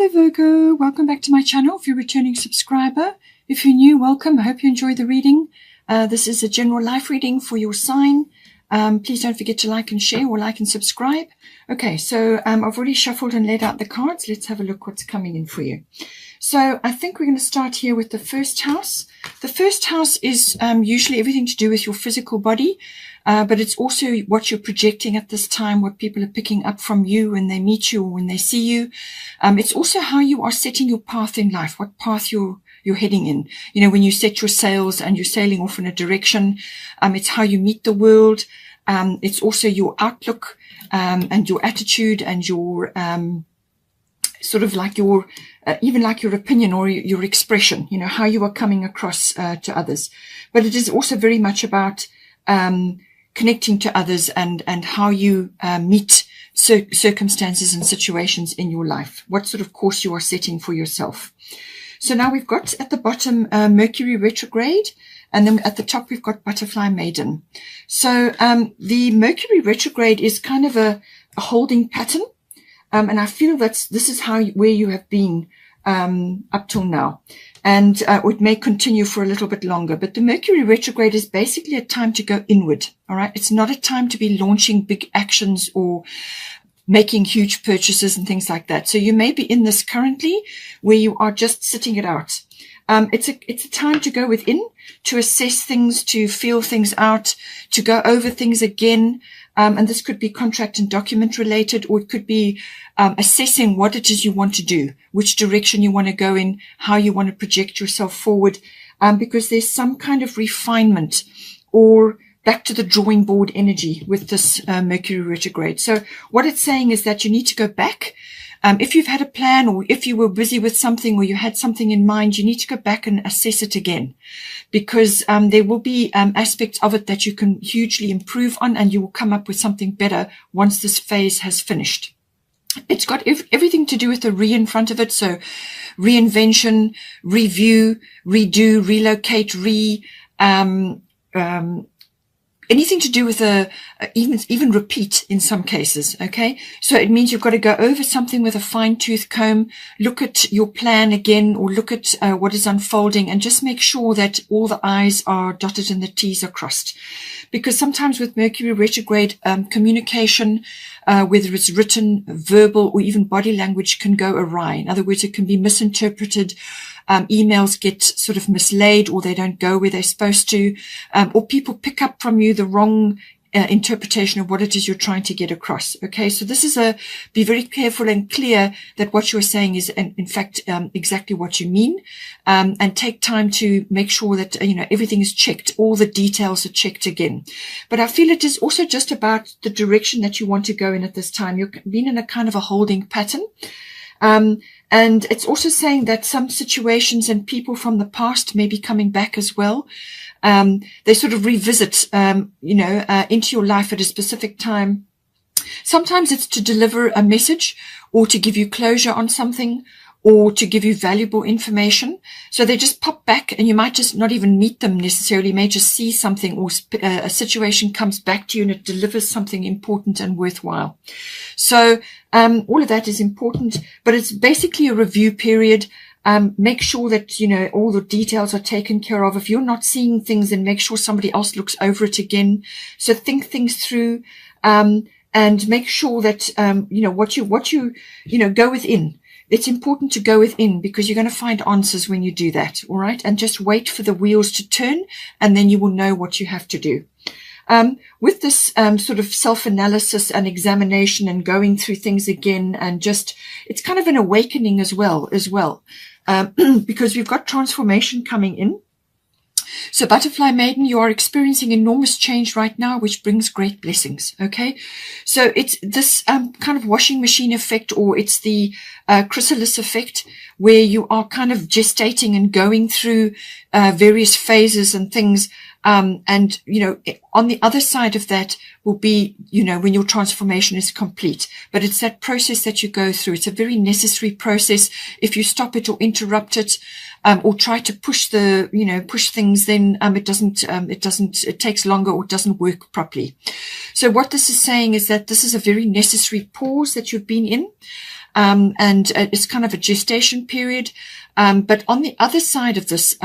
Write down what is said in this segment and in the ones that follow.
Hello Virgo, welcome back to my channel. If you're a returning subscriber, if you're new, welcome. I hope you enjoy the reading. This is a general life reading for your sign. Please don't forget to like and share, or like and subscribe. Okay, so I've already shuffled and laid out the cards. Let's have a look what's coming in for you. So I think we're going to start here with the first house. The first house is usually everything to do with your physical body, but it's also what you're projecting at this time, what people are picking up from you when they meet you or when they see you. It's also how you are setting your path in life, what path you're heading in. You know, when you set your sails and you're sailing off in a direction, it's how you meet the world. It's also your outlook and your attitude and your sort of like your even like your opinion or your expression, you know, how you are coming across to others. But it is also very much about connecting to others and how you meet circumstances and situations in your life, what sort of course you are setting for yourself. So now we've got at the bottom Mercury retrograde, and then at the top we've got Butterfly Maiden. So the Mercury retrograde is kind of a holding pattern. And I feel that this is where you have been up till now. And it may continue for a little bit longer. But the Mercury retrograde is basically a time to go inward. All right. It's not a time to be launching big actions or making huge purchases and things like that. So you may be in this currently where you are just sitting it out. It's a time to go within, to assess things, to feel things out, to go over things again. And this could be contract and document related, or it could be assessing what it is you want to do, which direction you want to go in, how you want to project yourself forward, because there's some kind of refinement or back to the drawing board energy with this Mercury retrograde. So what it's saying is that you need to go back. If you've had a plan, or if you were busy with something, or you had something in mind, you need to go back and assess it again, because there will be aspects of it that you can hugely improve on, and you will come up with something better once this phase has finished. It's got everything to do with the re in front of it. So reinvention, review, redo, relocate, anything to do with even repeat in some cases. Okay. So it means you've got to go over something with a fine tooth comb, look at your plan again, or look at what is unfolding, and just make sure that all the I's are dotted and the T's are crossed. Because sometimes with Mercury retrograde, communication, whether it's written, verbal, or even body language, can go awry. In other words, it can be misinterpreted. Emails get sort of mislaid, or they don't go where they're supposed to, or people pick up from you the wrong interpretation of what it is you're trying to get across. Okay, so this is be very careful and clear that what you're saying is in fact exactly what you mean, and take time to make sure that everything is checked, all the details are checked again. But I feel it is also just about the direction that you want to go in at this time. You've been in a kind of a holding pattern. And it's also saying that some situations and people from the past may be coming back as well. They sort of revisit, into your life at a specific time. Sometimes it's to deliver a message, or to give you closure on something, or to give you valuable information. So they just pop back, and you might just not even meet them necessarily. You may just see something, or a situation comes back to you and it delivers something important and worthwhile. So all of that is important, but it's basically a review period. Make sure that, all the details are taken care of. If you're not seeing things, then make sure somebody else looks over it again. So think things through, and make sure that, what you go within. It's important to go within, because you're going to find answers when you do that. All right. And just wait for the wheels to turn, and then you will know what you have to do. With this sort of self-analysis and examination and going through things again, and it's kind of an awakening as well, because we've got transformation coming in. So Butterfly Maiden, you are experiencing enormous change right now, which brings great blessings. Okay. So it's this kind of washing machine effect, or it's the chrysalis effect, where you are kind of gestating and going through various phases and things. And, on the other side of that will be, when your transformation is complete. But it's that process that you go through. It's a very necessary process. If you stop it or interrupt it, or try to push things, then it takes longer, or it doesn't work properly. So what this is saying is that this is a very necessary pause that you've been in. and it's kind of a gestation period. But on the other side of this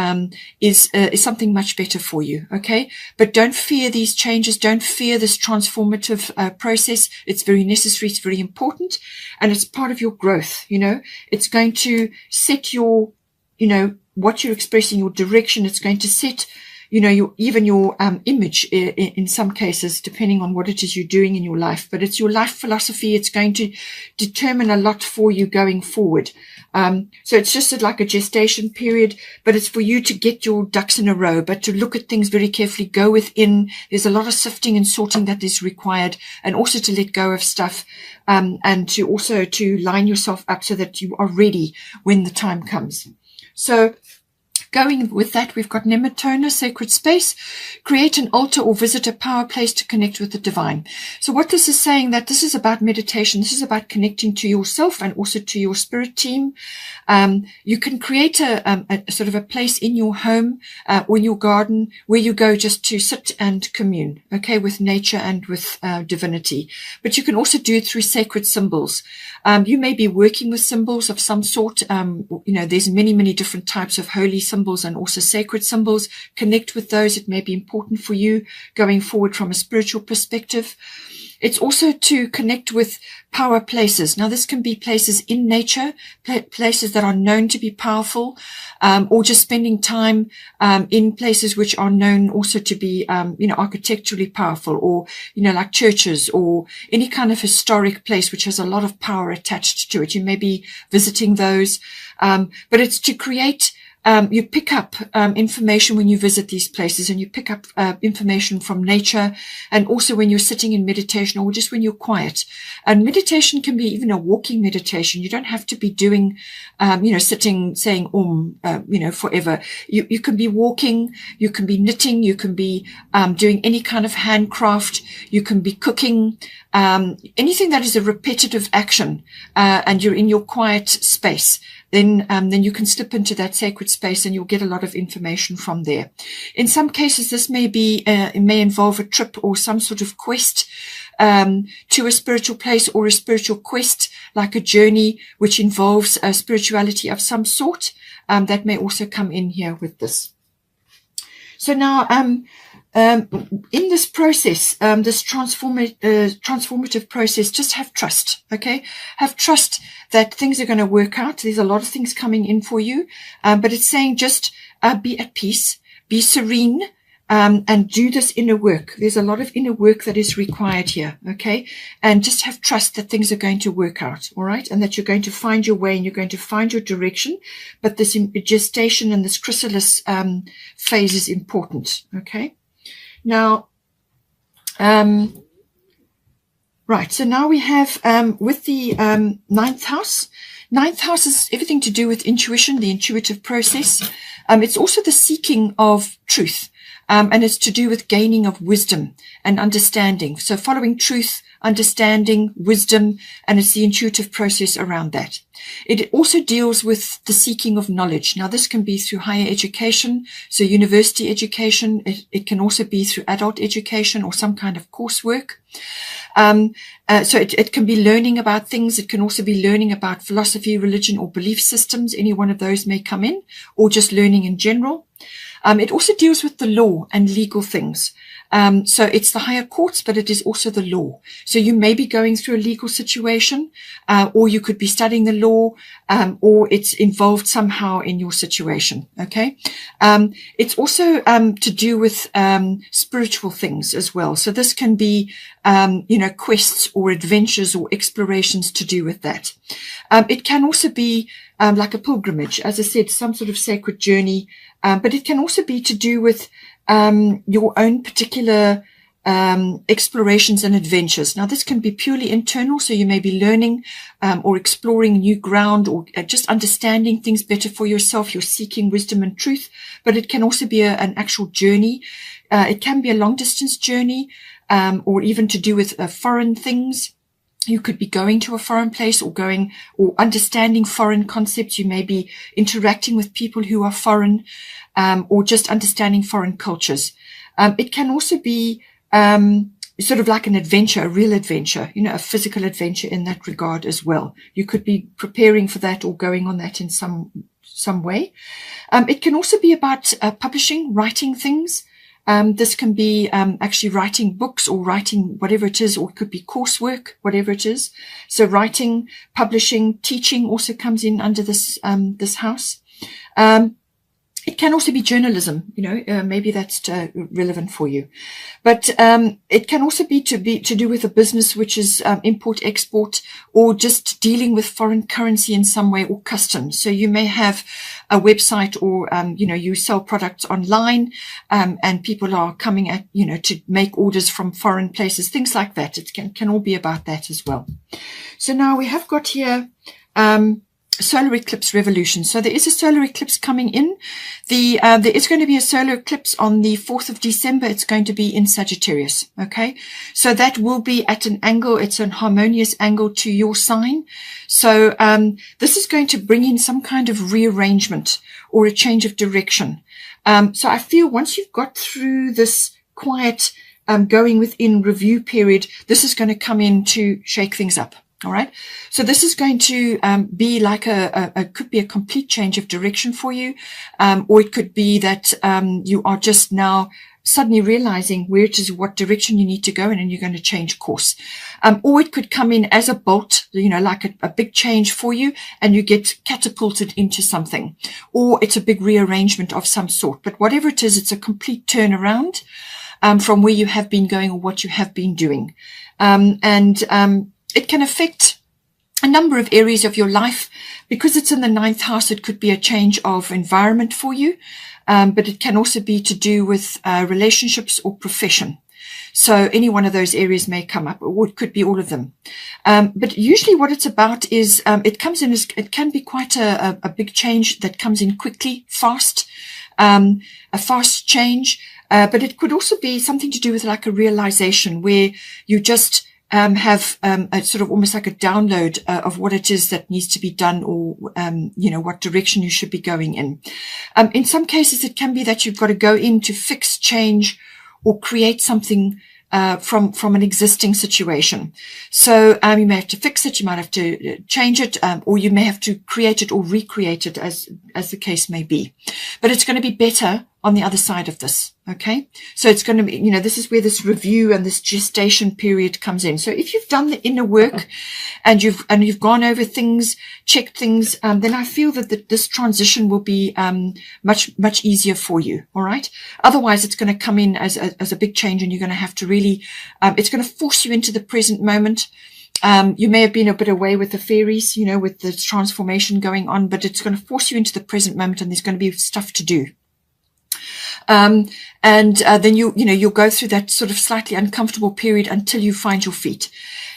is something much better for you, okay? But don't fear these changes. Don't fear this transformative process. It's very necessary. It's very important, and it's part of your growth. You know, it's going to set your, you know, what you're expressing, your direction. It's going to set, you know, your image in some cases, depending on what it is you're doing in your life. But it's your life philosophy. It's going to determine a lot for you going forward. So it's just like a gestation period, but it's for you to get your ducks in a row, but to look at things very carefully, go within. There's a lot of sifting and sorting that is required, and also to let go of stuff, and to also to line yourself up so that you are ready when the time comes. So going with that, we've got Nematona, sacred space. Create an altar or visit a power place to connect with the divine. So what this is saying, that this is about meditation. This is about connecting to yourself and also to your spirit team. You can create a sort of a place in your home or in your garden where you go just to sit and commune, okay, with nature and with divinity. But you can also do it through sacred symbols. You may be working with symbols of some sort. You know, there's many different types of holy symbols and also sacred symbols. Connect with those. It may be important for you going forward from a spiritual perspective. It's also to connect with power places. Now, this can be places in nature, places that are known to be powerful, or just spending time in places which are known also to be, you know, architecturally powerful, or, you know, like churches or any kind of historic place which has a lot of power attached to it. You may be visiting those, but it's to create. You pick up information when you visit these places, and you pick up information from nature, and also when you're sitting in meditation or just when you're quiet. And meditation can be even a walking meditation. You don't have to be doing, you know, sitting, saying you know, forever. You can be walking, you can be knitting, you can be doing any kind of handcraft, you can be cooking, anything that is a repetitive action, and you're in your quiet space. Then you can slip into that sacred space and you'll get a lot of information from there. In some cases, this may be, it may involve a trip or some sort of quest, to a spiritual place, or a spiritual quest, like a journey which involves a spirituality of some sort. That may also come in here with this. So now, in this process, this transformative process, just have trust, okay? Have trust that things are going to work out. There's a lot of things coming in for you, but it's saying just be at peace, be serene, and do this inner work. There's a lot of inner work that is required here, okay? And just have trust that things are going to work out, all right? And that you're going to find your way and you're going to find your direction. But this gestation and this chrysalis phase is important, okay? Now, right, so now we have with the ninth house. Ninth house is everything to do with intuition, the intuitive process. It's also the seeking of truth, and it's to do with gaining of wisdom and understanding. So following truth, understanding, wisdom, and it's the intuitive process around that. It also deals with the seeking of knowledge. Now, this can be through higher education, so university education. It can also be through adult education or some kind of coursework. So it can be learning about things. It can also be learning about philosophy, religion, or belief systems. Any one of those may come in, or just learning in general. It also deals with the law and legal things. So it's the higher courts, but it is also the law. So you may be going through a legal situation, or you could be studying the law, or it's involved somehow in your situation. Okay. It's also, to do with, spiritual things as well. So this can be, you know, quests or adventures or explorations to do with that. It can also be, like a pilgrimage, as I said, some sort of sacred journey. But it can also be to do with, your own particular explorations and adventures. Now, this can be purely internal, so you may be learning or exploring new ground, or just understanding things better for yourself. You're seeking wisdom and truth, but it can also be an actual journey. It can be a long-distance journey, or even to do with foreign things. You could be going to a foreign place, or going or understanding foreign concepts. You may be interacting with people who are foreign, or just understanding foreign cultures. It can also be sort of like an adventure, a real adventure, you know, a physical adventure in that regard as well. You could be preparing for that or going on that in some way. It can also be about publishing, writing things. This can be actually writing books or writing whatever it is, or it could be coursework, whatever it is. So writing, publishing, teaching also comes in under this this house. It can also be journalism, you know, maybe that's relevant for you. But it can also be to do with a business which is import, export, or just dealing with foreign currency in some way, or customs. So you may have a website, or, you know, you sell products online, and people are coming at, you know, to make orders from foreign places, things like that. It can all be about that as well. So now we have got here, solar eclipse revolution. So there is a solar eclipse coming in. There is going to be a solar eclipse on the 4th of December. It's going to be in Sagittarius. Okay. So that will be at an angle. It's an harmonious angle to your sign. So, this is going to bring in some kind of rearrangement or a change of direction. So I feel once you've got through this quiet, going within review period, this is going to come in to shake things up. All right. So this is going to be like could be a complete change of direction for you. Or it could be that you are just now suddenly realizing where it is, what direction you need to go in, and you're going to change course. Or it could come in as a bolt, you know, like a big change for you, and you get catapulted into something. Or it's a big rearrangement of some sort. But whatever it is, it's a complete turnaround from where you have been going or what you have been doing. It can affect a number of areas of your life. Because it's in the 9th house, it could be a change of environment for you. But it can also be to do with relationships or profession. So any one of those areas may come up, or it could be all of them. But usually what it's about is it comes in as, it can be quite a big change that comes in quickly, fast, a fast change. But it could also be something to do with like a realization where you just have a sort of almost like a download of what it is that needs to be done, or you know, what direction you should be going in. In some cases, it can be that you've got to go in to fix, change, or create something from an existing situation. So you may have to fix it, you might have to change it, or you may have to create it or recreate it, as the case may be. But it's going to be better on the other side of this. Okay. So it's going to be, you know, this is where this review and this gestation period comes in. So if you've done the inner work and you've gone over things, checked things, then I feel that this transition will be, much easier for you. All right. Otherwise it's going to come in as a big change, and you're going to have to really, it's going to force you into the present moment. You may have been a bit away with the fairies, you know, with the transformation going on, but it's going to force you into the present moment, and there's going to be stuff to do. Then you'll go through that sort of slightly uncomfortable period until you find your feet.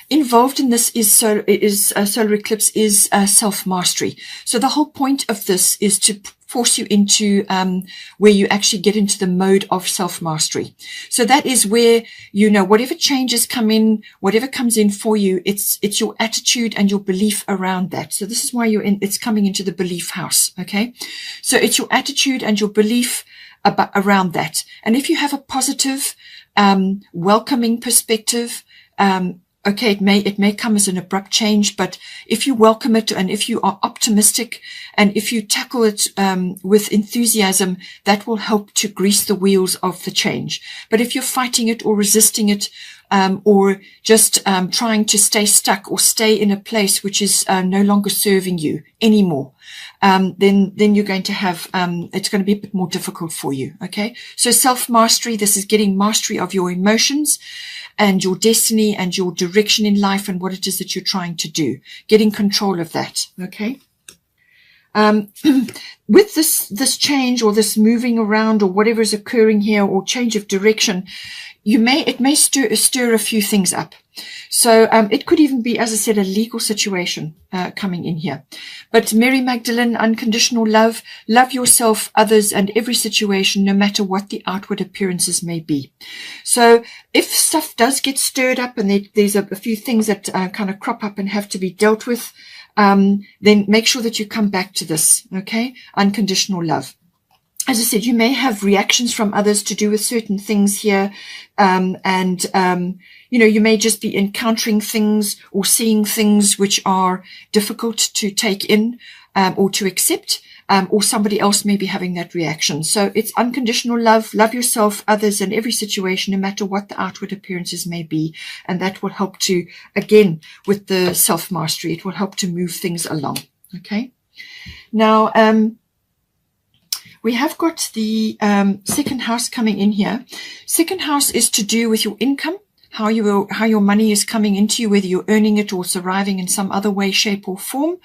Involved in this is solar eclipse is self-mastery. So the whole point of this is to force you into where you actually get into the mode of self-mastery. So that is where, you know, whatever changes come in, whatever comes in for you, it's your attitude and your belief around that. So this is why it's coming into the belief house. Okay. So it's your attitude and your belief around that. And if you have a positive, welcoming perspective, okay, it may come as an abrupt change, but if you welcome it, and if you are optimistic, and if you tackle it with enthusiasm, that will help to grease the wheels of the change. But if you're fighting it or resisting it, or just trying to stay stuck or stay in a place which is no longer serving you anymore, then you're going to have, it's going to be a bit more difficult for you. Okay. So self-mastery, this is getting mastery of your emotions and your destiny and your direction in life and what it is that you're trying to do, getting control of that. Okay. With this change or this moving around or whatever is occurring here, or change of direction, it may stir a few things up. So it could even be, as I said, a legal situation coming in here. But Mary Magdalene, unconditional love, love yourself, others, and every situation, no matter what the outward appearances may be. So if stuff does get stirred up, and there's a few things that kind of crop up and have to be dealt with, then make sure that you come back to this. Okay, unconditional love. as I said, you may have reactions from others to do with certain things here. You may just be encountering things or seeing things which are difficult to take in or to accept. Or somebody else may be having that reaction. So it's unconditional love. Love yourself, others, and every situation, no matter what the outward appearances may be. And that will help to, again, with the self-mastery, it will help to move things along. Okay. Now, we have got the second house coming in here. Second house is to do with your income, how your money is coming into you, whether you're earning it or it's arriving in some other way, shape, or form.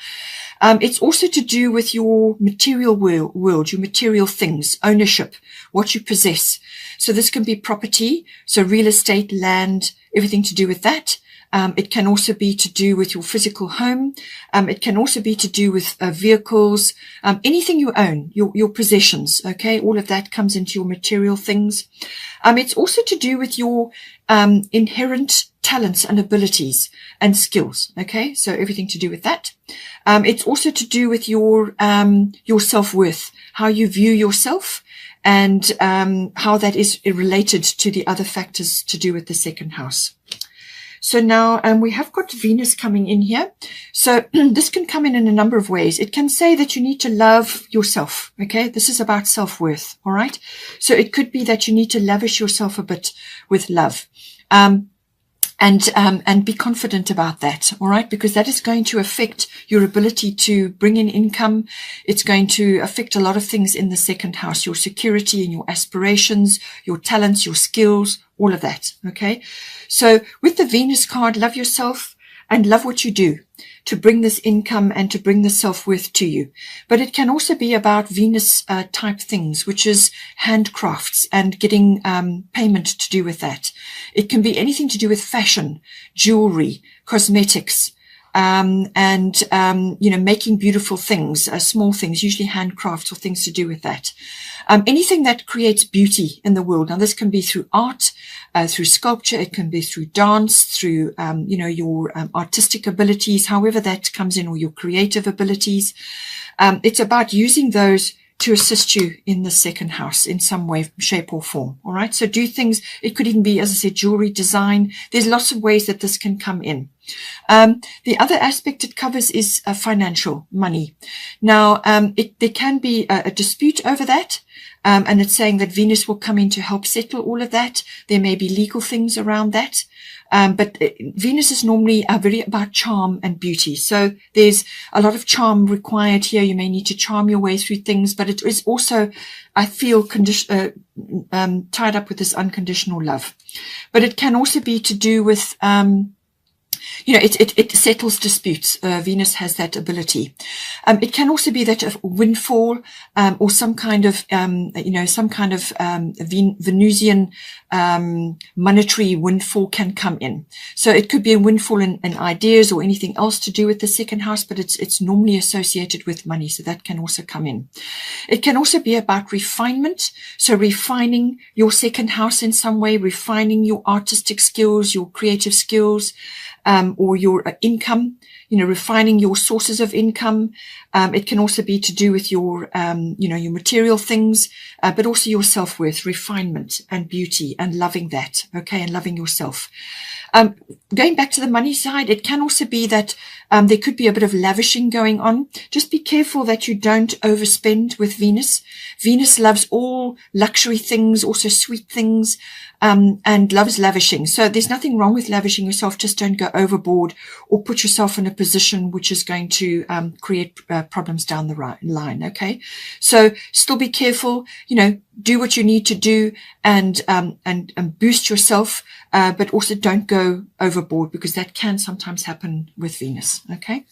It's also to do with your material world, your material things, ownership, what you possess. So this can be property, so real estate, land, everything to do with that. It can also be to do with your physical home. It can also be to do with vehicles, anything you own, your possessions. Okay, all of that comes into your material things. It's also to do with your inherent talents and abilities and skills. Okay, so everything to do with that. It's also to do with your self-worth, how you view yourself, and how that is related to the other factors to do with the second house. So now we have got Venus coming in here. So this can come in a number of ways. It can say that you need to love yourself. Okay, this is about self-worth. All right. So it could be that you need to lavish yourself a bit with love. And be confident about that, all right? Because that is going to affect your ability to bring in income. It's going to affect a lot of things in the second house, your security and your aspirations, your talents, your skills, all of that, okay? So with the Venus card, love yourself and love what you do to bring this income and to bring the self-worth to you. But it can also be about Venus type things, which is handcrafts and getting payment to do with that. It can be anything to do with fashion, jewelry, cosmetics, making beautiful things, small things, usually handcrafts or things to do with that. Anything that creates beauty in the world. Now, this can be through art, through sculpture. It can be through dance, through, your artistic abilities, however that comes in, or your creative abilities. It's about using those to assist you in the second house in some way, shape, or form. All right. So do things. It could even be, as I said, jewelry design. There's lots of ways that this can come in. The other aspect it covers is financial money. Now, there can be a dispute over that. And it's saying that Venus will come in to help settle all of that. There may be legal things around that. But Venus is normally very about charm and beauty. So there's a lot of charm required here. You may need to charm your way through things, but it is also, I feel, tied up with this unconditional love. But it can also be to do with, it settles disputes. Venus has that ability. It can also be that a windfall, or some kind of Venusian, monetary windfall can come in. So it could be a windfall in ideas or anything else to do with the second house, but it's normally associated with money. So that can also come in. It can also be about refinement. So refining your second house in some way, refining your artistic skills, your creative skills, or your income, refining your sources of income. It can also be to do with your material things, but also your self-worth, refinement and beauty and loving that. Okay. And loving yourself. Going back to the money side, it can also be that there could be a bit of lavishing going on. Just be careful that you don't overspend with Venus. Venus loves all luxury things, also sweet things, and loves lavishing. So there's nothing wrong with lavishing yourself. Just don't go overboard or put yourself in a position which is going to create problems down the line. Okay, so still be careful. Do what you need to do and boost yourself, but also don't go overboard, because that can sometimes happen with Venus. Okay.